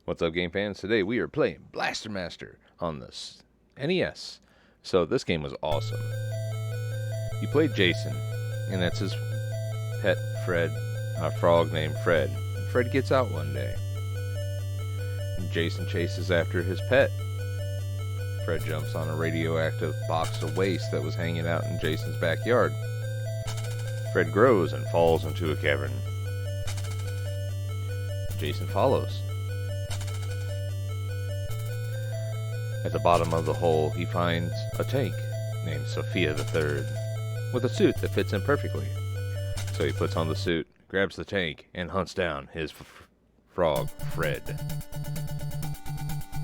What's up, game fans? Today we are playing Blaster Master on the NES. So this game was awesome. You played Jason, and that's his pet Fred, a frog named Fred. Fred gets out one day. And Jason chases after his pet. Fred jumps on a radioactive box of waste that was hanging out in Jason's backyard. Fred grows and falls into a cavern. Jason follows. At the bottom of the hole, he finds a tank named Sophia the Third, with a suit that fits him perfectly. So he puts on the suit, grabs the tank, and hunts down his frog, Fred.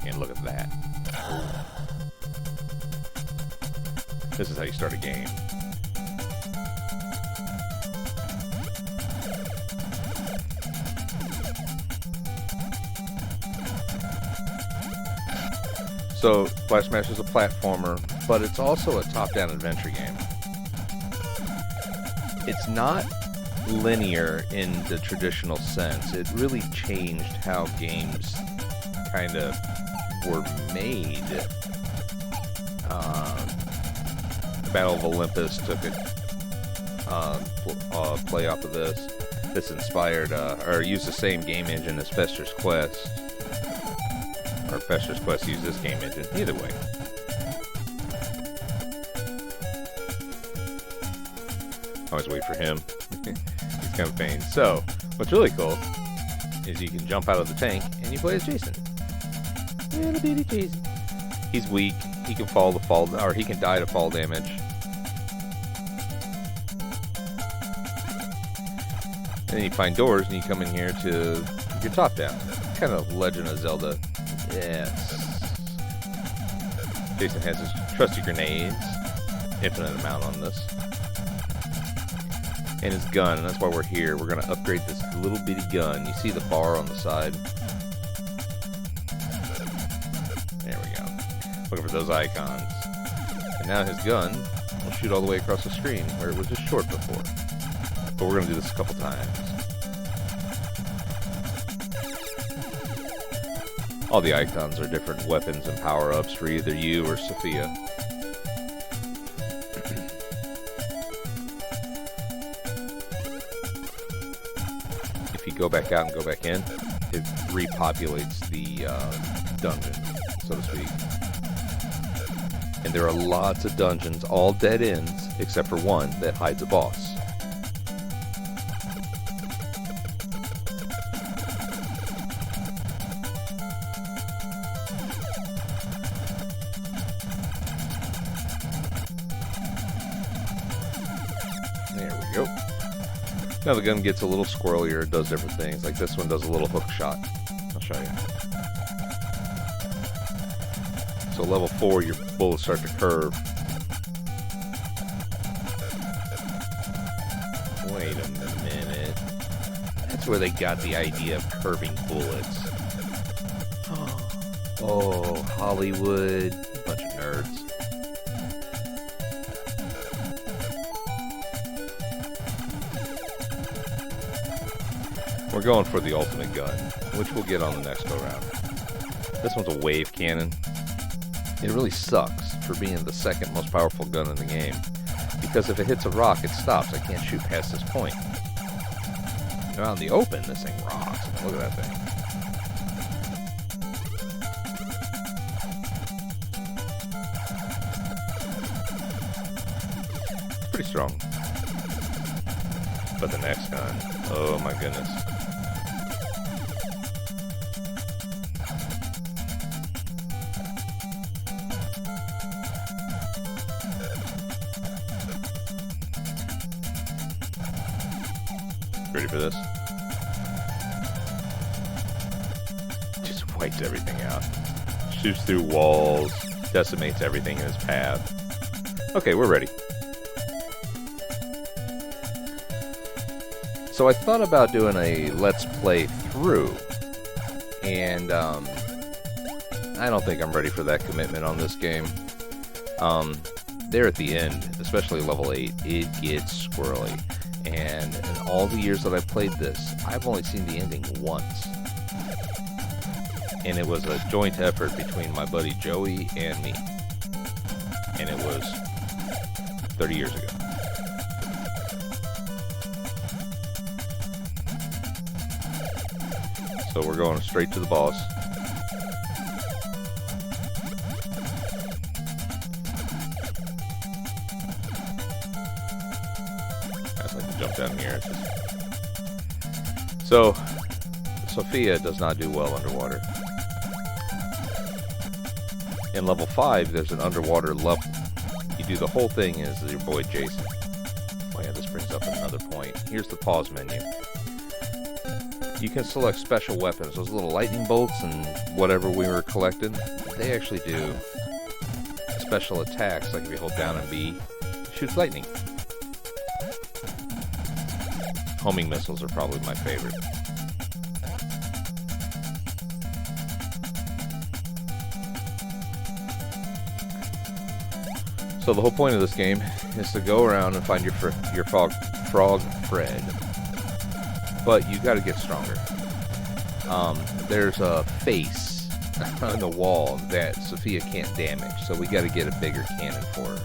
And look at that. This is how you start a game. So, Blaster Master is a platformer, but it's also a top-down adventure game. It's not linear in the traditional sense. It really changed how games kind of were made. Battle of Olympus took a play off of this. This inspired, or used the same game engine as Fester's Quest. Or Fester's Quest used this game engine. Either way. Always wait for him. He's kind of a pain. So, what's really cool is you can jump out of the tank and you play as Jason. Little bitty Jason. He's weak. He can or he can die to fall damage. And then you find doors and you come in here to your top down. Kind of Legend of Zelda. Yes. Jason has his trusty grenades. Infinite amount on this. And his gun, and that's why we're here. We're going to upgrade this little bitty gun. You see the bar on the side? There we go. Looking for those icons. And now his gun will shoot all the way across the screen, where it was just short before. But we're going to do this a couple times. All the icons are different weapons and power-ups for either you or Sophia. If you go back out and go back in, it repopulates the dungeon, so to speak. And there are lots of dungeons, all dead ends, except for one that hides a boss. There we go. Now the gun gets a little squirrelier, it does different things. Like this one does a little hook shot. I'll show you. So level 4, your bullets start to curve. Wait a minute. That's where they got the idea of curving bullets. Oh, Hollywood. Bunch of nerds. We're going for the ultimate gun, which we'll get on the next go-round. This one's a wave cannon. It really sucks for being the second most powerful gun in the game, because if it hits a rock, it stops. I can't shoot past this point. Now out in the open, this thing rocks. Look at that thing. It's pretty strong. But the next gun, oh my goodness. Ready for this? Just wipes everything out. Shoots through walls, decimates everything in his path. Okay, we're ready. So I thought about doing a Let's Play through, and I don't think I'm ready for that commitment on this game. There at the end, especially level 8, it gets squirrely. And in all the years that I've played this, I've only seen the ending once. and it was a joint effort between my buddy Joey and me. And it was 30 years ago. So we're going straight to the boss. I just like to jump down here. So, Sophia does not do well underwater. In level 5, there's an underwater level. You do the whole thing as your boy Jason. Oh yeah, this brings up another point. Here's the pause menu. You can select special weapons. Those little lightning bolts and whatever we were collecting, they actually do special attacks. Like if you hold down and B, it shoots lightning. Homing missiles are probably my favorite. So the whole point of this game is to go around and find your frog Fred. But you got to get stronger. There's a face on the wall that Sophia can't damage, so we got to get a bigger cannon for her.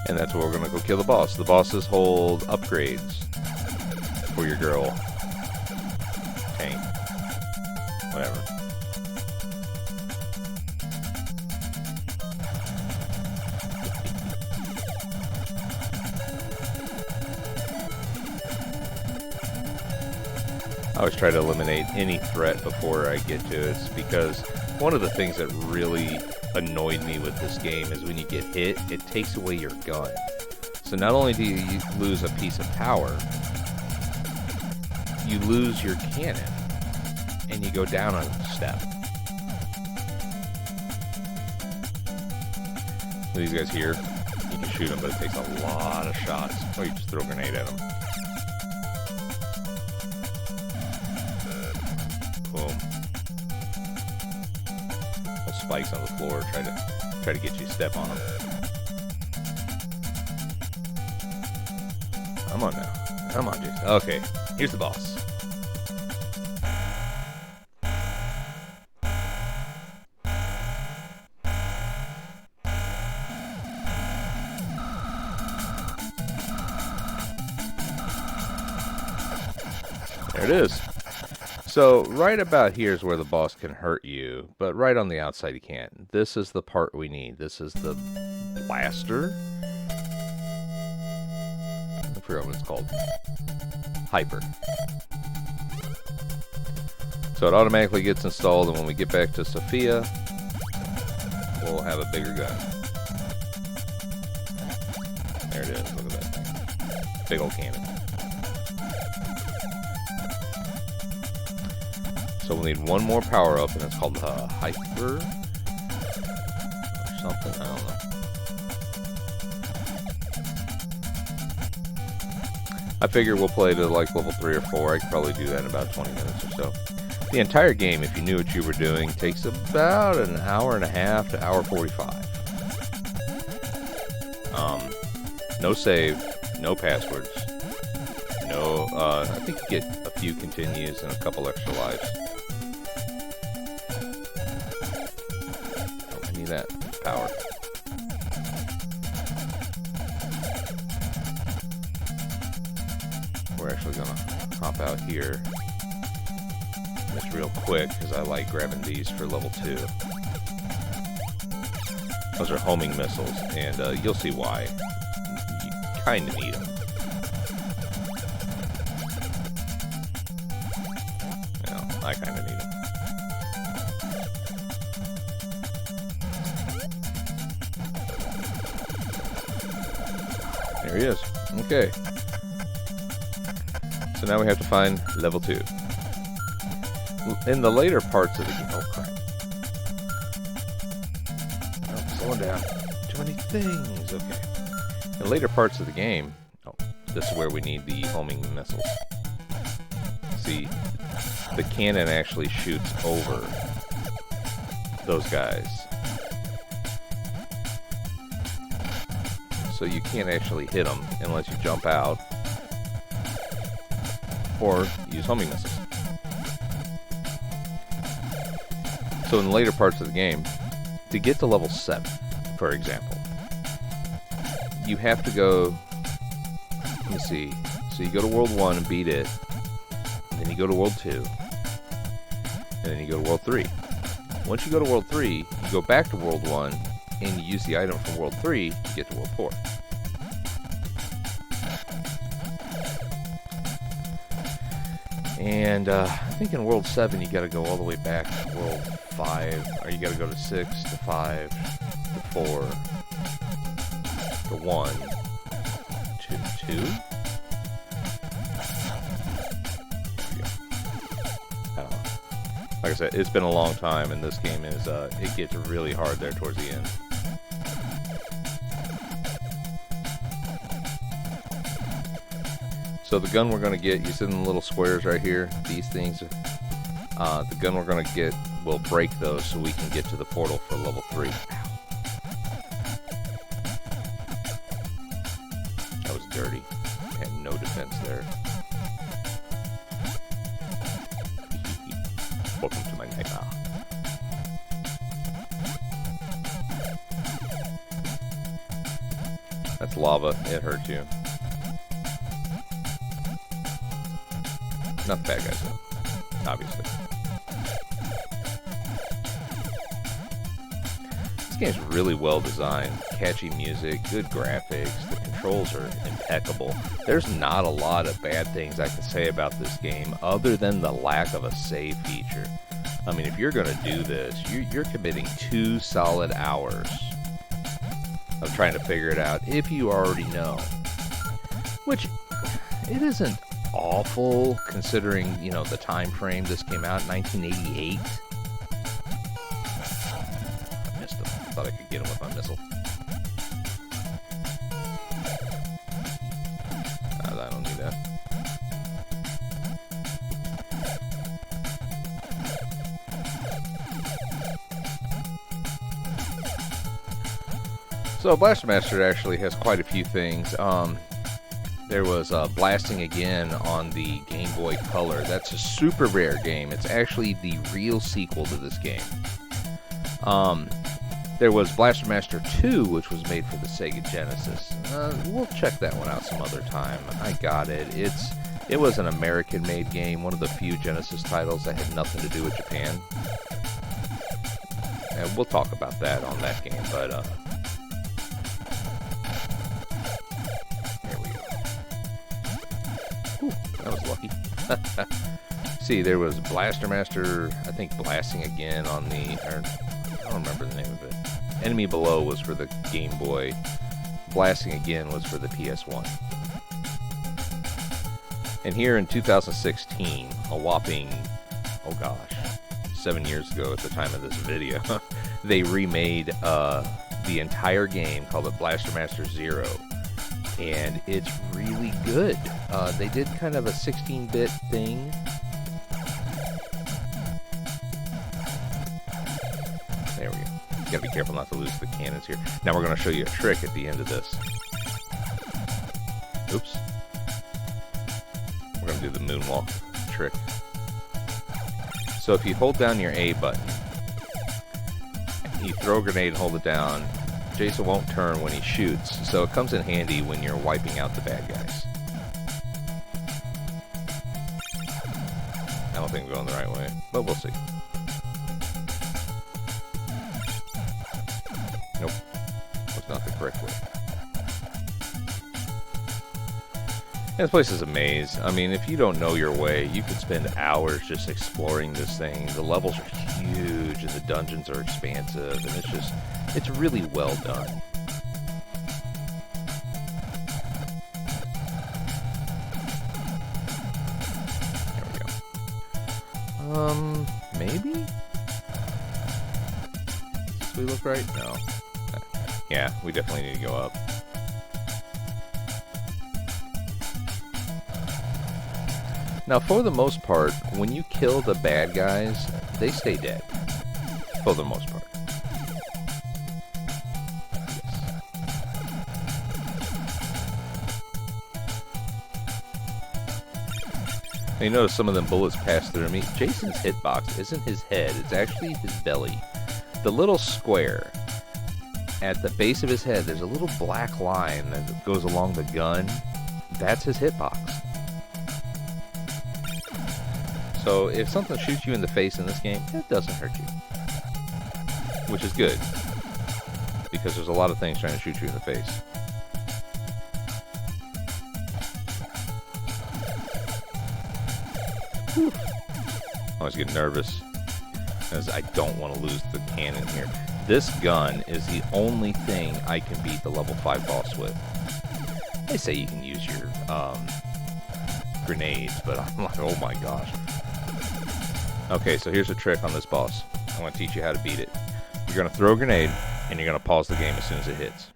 And that's where we're gonna go kill the boss. The bosses hold upgrades for your girl. Tank. Whatever. I always try to eliminate any threat before I get to it. It's because one of the things that really annoyed me with this game is when you get hit, it takes away your gun. So not only do you lose a piece of power, you lose your cannon, and you go down a step. These guys here, you can shoot them, but it takes a lot of shots. Or you just throw a grenade at them. Boom. Little spikes on the floor, try to get you to step on them. Come on now. Come on, Jason. Okay, here's the boss. There it is. So right about here is where the boss can hurt you, but right on the outside he can't. This is the part we need. This is the blaster. I forgot what it's called. Hyper. So it automatically gets installed, and when we get back to Sophia, we'll have a bigger gun. There it is. Look at that thing. Big old cannon. So we'll need one more power up, and it's called the Hyper or something. I don't know. I figure we'll play to like level 3 or 4. I could probably do that in about 20 minutes or so. The entire game, if you knew what you were doing, takes about an hour and a half to hour 45. No save, no passwords, no. I think you get a few continues and a couple extra lives. Oh, I need that power. We're actually gonna hop out here. Just real quick, because I like grabbing these for level 2. Those are homing missiles, and you'll see why. You kind of need them. You know, I kind of need them. There he is. Okay. So now we have to find level 2. In the later parts of the game... Oh, crap. Oh, slowing down. Too many things. Okay. In the later parts of the game... Oh, this is where we need the homing missiles. See, the cannon actually shoots over those guys. So you can't actually hit them unless you jump out. or use homing missiles. So in the later parts of the game, to get to level 7, for example, you have to go, let me see, so you go to World 1 and beat it, and then you go to World 2, and then you go to World 3. Once you go to World 3, you go back to World 1, and you use the item from World 3 to get to World 4. And I think in World 7 you gotta go all the way back to World 5, or you gotta go to 6, to 5, to 4, to 1, to 2? I don't know. Like I said, it's been a long time, and this game is, it gets really hard there towards the end. So the gun we're going to get, you see in the little squares right here, these things, the gun we're going to get will break those so we can get to the portal for level 3. That was dirty. Had no defense there. Welcome to my nightmare. That's lava. It hurts you. Not the bad guys, though. Obviously. This game's really well designed. Catchy music, good graphics. The controls are impeccable. There's not a lot of bad things I can say about this game other than the lack of a save feature. I mean, if you're going to do this, you're committing 2 solid hours of trying to figure it out if you already know. Which, it isn't awful considering, you know, the time frame this came out in 1988. I missed him. Thought I could get him with my missile. I don't need that. So Blaster Master actually has quite a few things. There was Blasting Again on the Game Boy Color. That's a super rare game. It's actually the real sequel to this game. There was Blaster Master 2, which was made for the Sega Genesis. We'll check that one out some other time. I got it. It was an American-made game, one of the few Genesis titles that had nothing to do with Japan. And we'll talk about that on that game, but that was lucky. See, there was Blaster Master, I think Blasting Again on the, or I don't remember the name of it. Enemy Below was for the Game Boy. Blasting Again was for the PS1. And here in 2016, a whopping, oh gosh, 7 years ago at the time of this video, they remade the entire game, called it Blaster Master Zero. And it's really good. They did kind of a 16-bit thing. There we go. You gotta be careful not to lose the cannons here. Now we're gonna show you a trick at the end of this. Oops. We're gonna do the moonwalk trick. So if you hold down your A button, you throw a grenade and hold it down, Jason won't turn when he shoots, so it comes in handy when you're wiping out the bad guys. I don't think we're going the right way, but we'll see. Nope. That's not the correct way. And this place is a maze. I mean, if you don't know your way, you could spend hours just exploring this thing. The levels are huge, and the dungeons are expansive, and it's really well done. There we go. Maybe? Does we look right? No. Yeah, we definitely need to go up. Now, for the most part, when you kill the bad guys, they stay dead. For the most part. And you notice some of them bullets pass through me. Jason's hitbox isn't his head, it's actually his belly. The little square at the base of his head, there's a little black line that goes along the gun. That's his hitbox. So if something shoots you in the face in this game, it doesn't hurt you. Which is good. Because there's a lot of things trying to shoot you in the face. Whew. I always get nervous because I don't want to lose the cannon here. This gun is the only thing I can beat the level 5 boss with. They say you can use your grenades, but I'm like, oh my gosh. Okay, so here's a trick on this boss. I want to teach you how to beat it. You're going to throw a grenade, and you're going to pause the game as soon as it hits.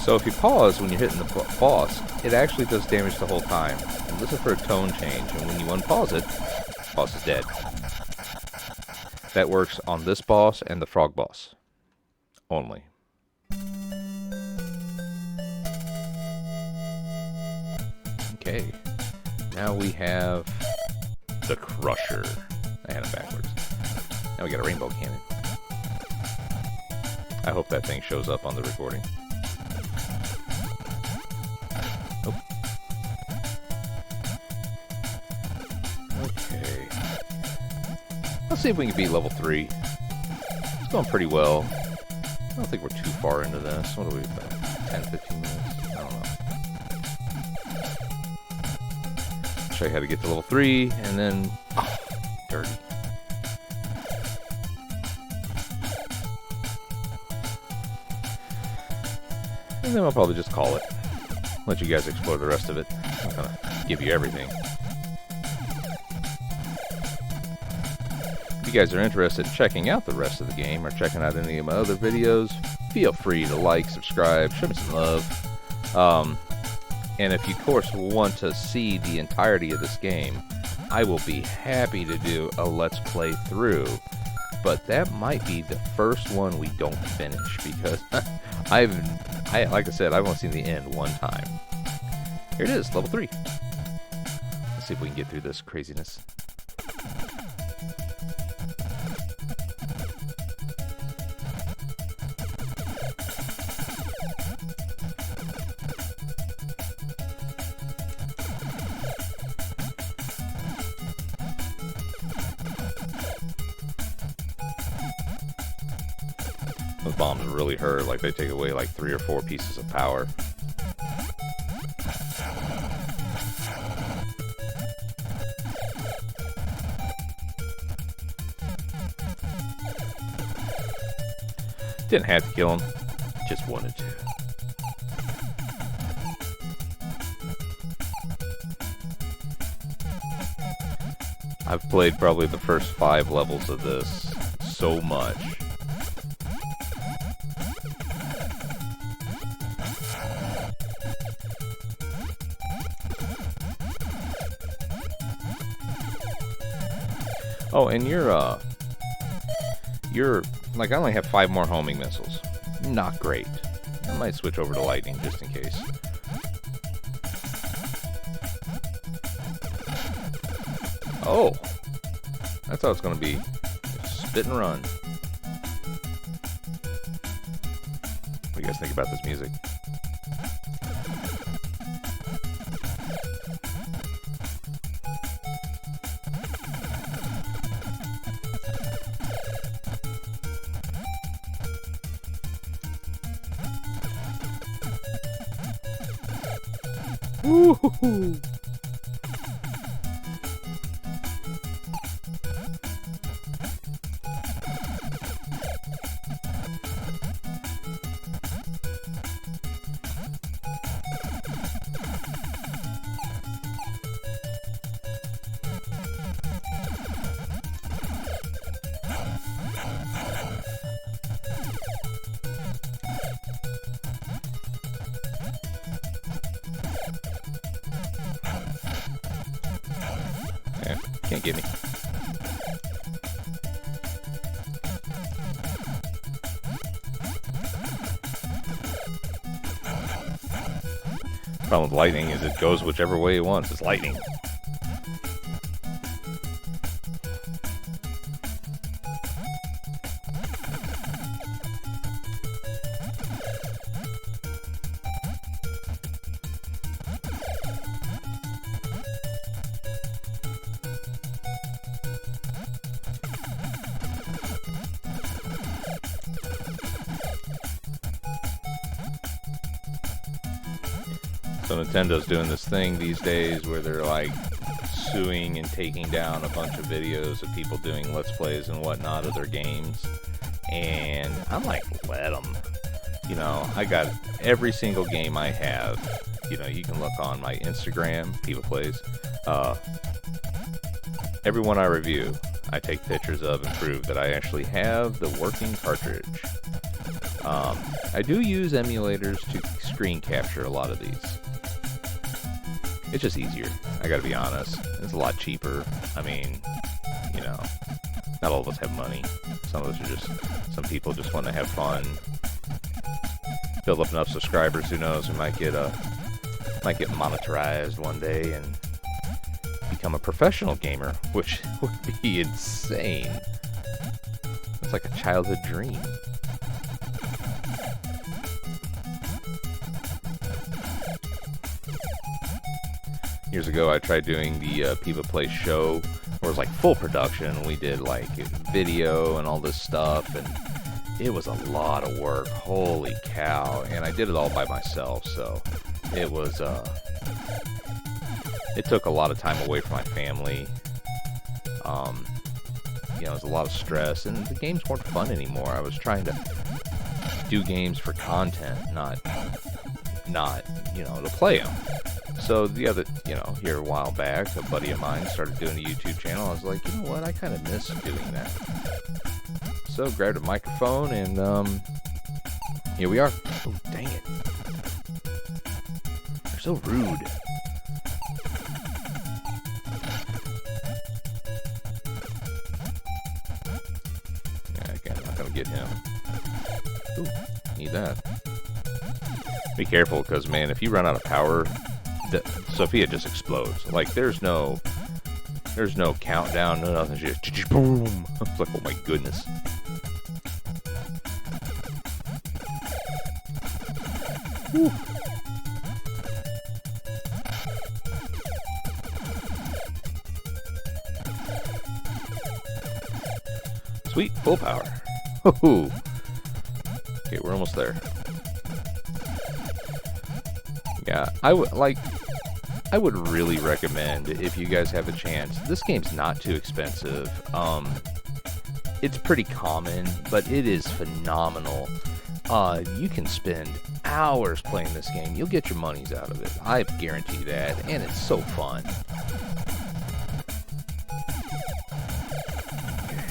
So if you pause when you're hitting the boss, it actually does damage the whole time. And listen for a tone change, and when you unpause it, the boss is dead. That works on this boss and the frog boss. Only. Okay. Now we have the Crusher. I had it backwards. Now we got a rainbow cannon. I hope that thing shows up on the recording. Oh. Okay. Let's see if we can beat level 3. It's going pretty well. I don't think we're too far into this. What are we about? 10, 15 minutes? I don't know. Show you how to get to level 3, and then... Oh, dirty. And then I'll probably just call it. Let you guys explore the rest of it. I'm not gonna give you everything. If you guys are interested in checking out the rest of the game, or checking out any of my other videos, feel free to like, subscribe, show me some love. And if you, of course, want to see the entirety of this game, I will be happy to do a Let's Play through. But that might be the first one we don't finish, because like I said, I've only seen the end one time. Here it is, level 3. Let's see if we can get through this craziness. Those bombs really hurt, like they take away like 3 or 4 pieces of power. Didn't have to kill him, just wanted to. I've played probably the first 5 levels of this so much. Oh, and you're like, I only have 5 more homing missiles. Not great. I might switch over to lightning just in case. Oh, that's how it's gonna be. Spit and run. What do you guys think about this music? Woo-hoo-hoo. Can't get me. Problem with lightning is it goes whichever way it wants. It's lightning. So Nintendo's doing this thing these days where they're like suing and taking down a bunch of videos of people doing Let's Plays and whatnot of their games. And I'm like, let them. You know, I got every single game I have. You know, you can look on my Instagram, Piva Plays. Every one I review, I take pictures of and prove that I actually have the working cartridge. I do use emulators to screen capture a lot of these. It's just easier, I gotta be honest. It's a lot cheaper. I mean, you know, not all of us have money. Some of us are just, some people just want to have fun. Build up enough subscribers, who knows, we might get monetized one day and become a professional gamer, which would be insane. It's like a childhood dream. Years ago, I tried doing the Piva Play show, where it was like full production. We did like video and all this stuff, and it was a lot of work. Holy cow! And I did it all by myself, so it was it took a lot of time away from my family. You know, it was a lot of stress, and the games weren't fun anymore. I was trying to do games for content, not you know, to play them. So the other, you know, here a while back, a buddy of mine started doing a YouTube channel. I was like, you know what, I kind of miss doing that. So grabbed a microphone and here we are. Oh, dang it. They're so rude. Yeah, again, I'm not going to get him. Ooh, need that. Be careful, because, man, if you run out of power, Sophia just explodes. Like, there's no countdown, no nothing. She just boom. It's like, oh my goodness. Whew. Sweet, full power. Woohoo. Okay, we're almost there. Yeah, I would really recommend, if you guys have a chance. This game's not too expensive. It's pretty common, but it is phenomenal. You can spend hours playing this game. You'll get your money's out of it. I guarantee that, and it's so fun. Okay.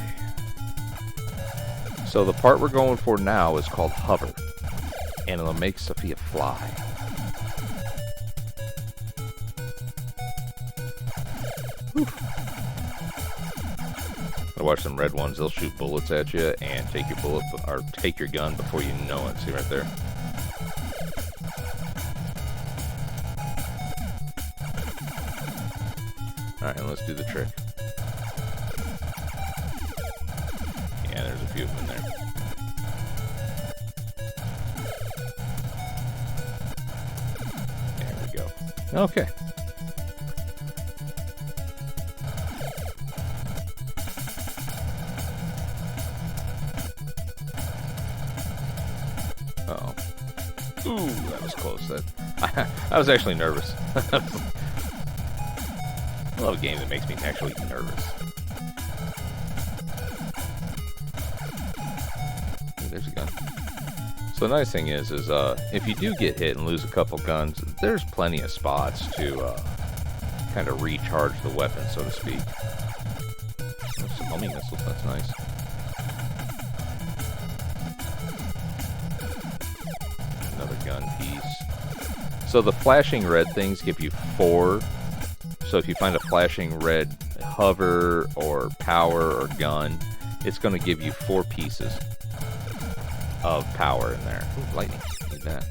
So the part we're going for now is called Hover, and it'll make Sophia fly. I watch some red ones. They'll shoot bullets at you and take your gun before you know it. See right there. All right, and let's do the trick. Yeah, there's a few of them in there. There we go. Okay. Uh-oh. Ooh, that was close. I was actually nervous. I love a game that makes me actually nervous. Ooh, there's a gun. So the nice thing is if you do get hit and lose a couple guns, there's plenty of spots to kind of recharge the weapon, so to speak. There's some homing missiles. That's nice. Gun piece. So the flashing red things give you 4. So if you find a flashing red hover or power or gun, it's going to give you 4 pieces of power in there. Ooh, lightning. Need that.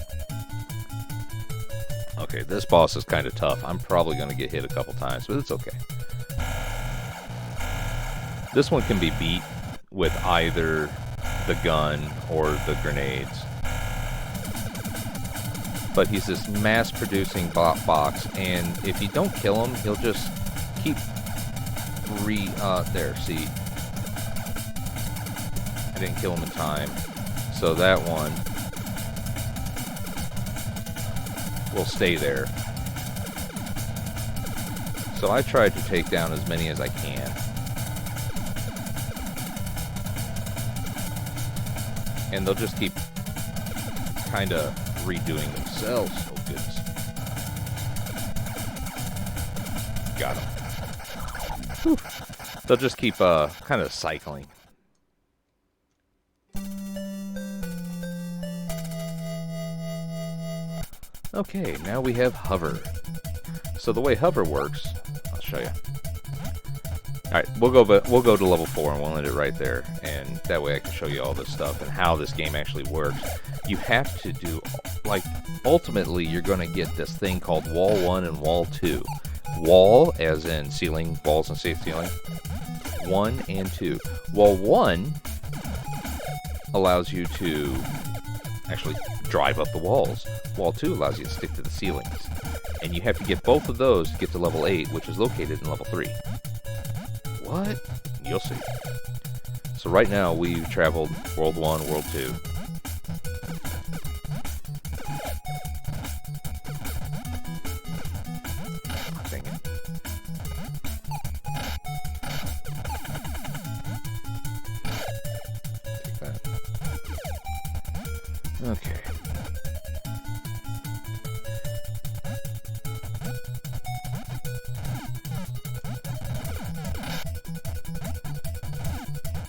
Okay, this boss is kind of tough. I'm probably going to get hit a couple times, but it's okay. This one can be beat with either the gun or the grenades. But he's this mass-producing box, and if you don't kill him, he'll just keep there, see? I didn't kill him in time. So that one will stay there. So I tried to take down as many as I can. And they'll just keep kind of redoing themselves. Oh, goodness. Got him. Whew. They'll just keep kind of cycling. Okay, now we have hover. So the way hover works, I'll show you. Alright, we'll go to level 4 and we'll end it right there. And that way I can show you all this stuff and how this game actually works. You have to do, like, ultimately you're going to get this thing called Wall 1 and Wall 2. Wall, as in ceiling, walls and safe ceiling. 1 and 2. Wall 1 allows you to actually drive up the walls. Wall 2 allows you to stick to the ceilings. And you have to get both of those to get to level 8, which is located in level 3. What? You'll see. So right now we've traveled World 1, World 2. Dang it. Take that. Okay.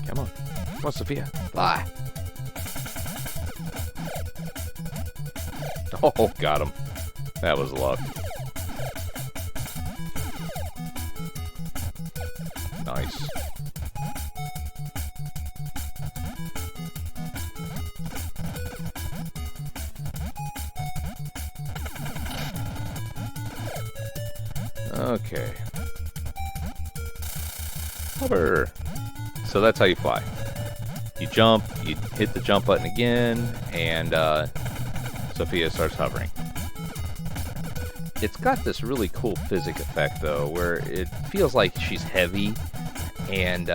Come on. Come on, Sophia. Fly. Oh, got him. That was luck. Nice. Okay. Hover. So that's how you fly. You jump, you hit the jump button again, and Sophia starts hovering. It's got this really cool physics effect, though, where it feels like she's heavy, and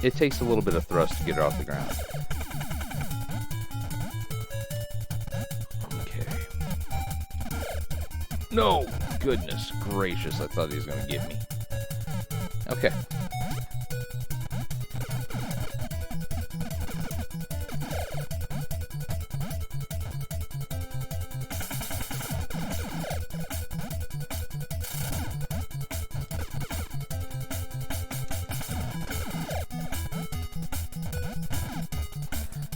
it takes a little bit of thrust to get her off the ground. Okay. No! Goodness gracious, I thought he was going to get me. Okay.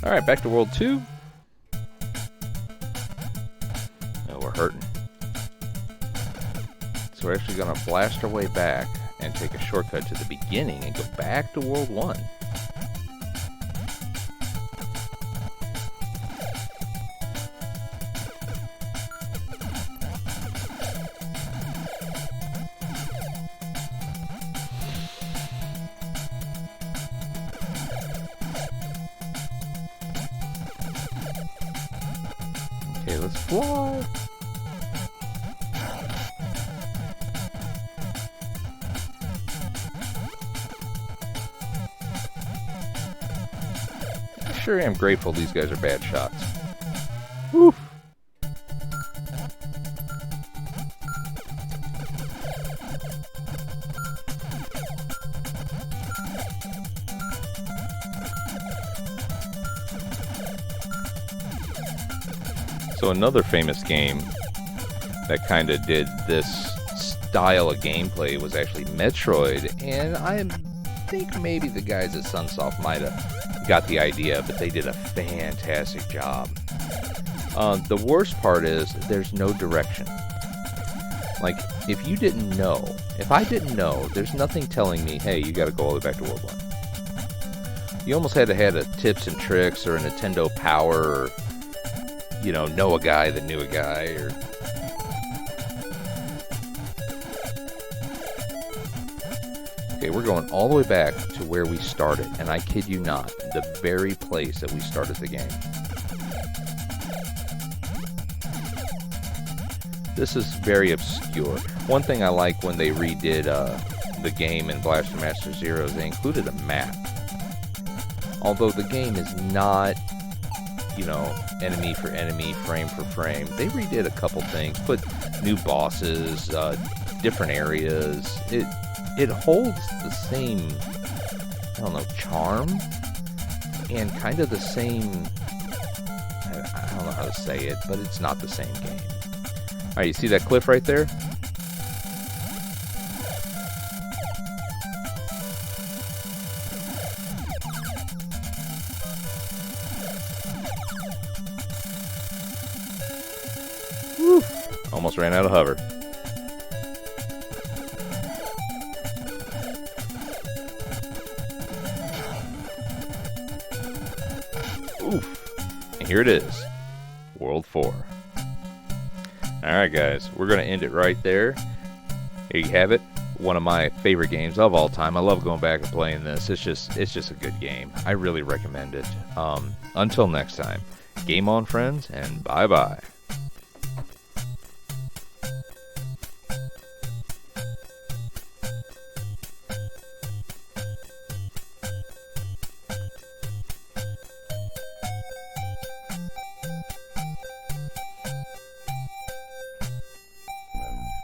Alright, back to World 2. Oh, we're hurting. So we're actually going to blast our way back and take a shortcut to the beginning and go back to World 1. Okay, let's fly. I sure am grateful these guys are bad shots. Woof. So another famous game that kind of did this style of gameplay was actually Metroid, and I think maybe the guys at Sunsoft might have got the idea, but they did a fantastic job. The worst part is there's no direction. Like, if you didn't know, if I didn't know, there's nothing telling me, hey, you gotta go all the way back to World 1. You almost had to have a tips and tricks or a Nintendo Power or, you know a guy that knew a guy, or Okay, we're going all the way back to where we started, and I kid you not, the very place that we started the game. This is very obscure. One thing I like when they redid the game in Blaster Master Zero is they included a map. Although the game is not, you know, enemy for enemy, frame for frame, they redid a couple things, put new bosses, different areas. It holds the same, I don't know, charm, and kind of the same, I don't know how to say it, but it's not the same game. Alright, you see that cliff right there? Woo! Almost ran out of hover. Oof. And here it is. World 4. Alright guys, we're going to end it right there. Here you have it. One of my favorite games of all time. I love going back and playing this. It's just a good game. I really recommend it. Until next time, game on friends, and bye-bye.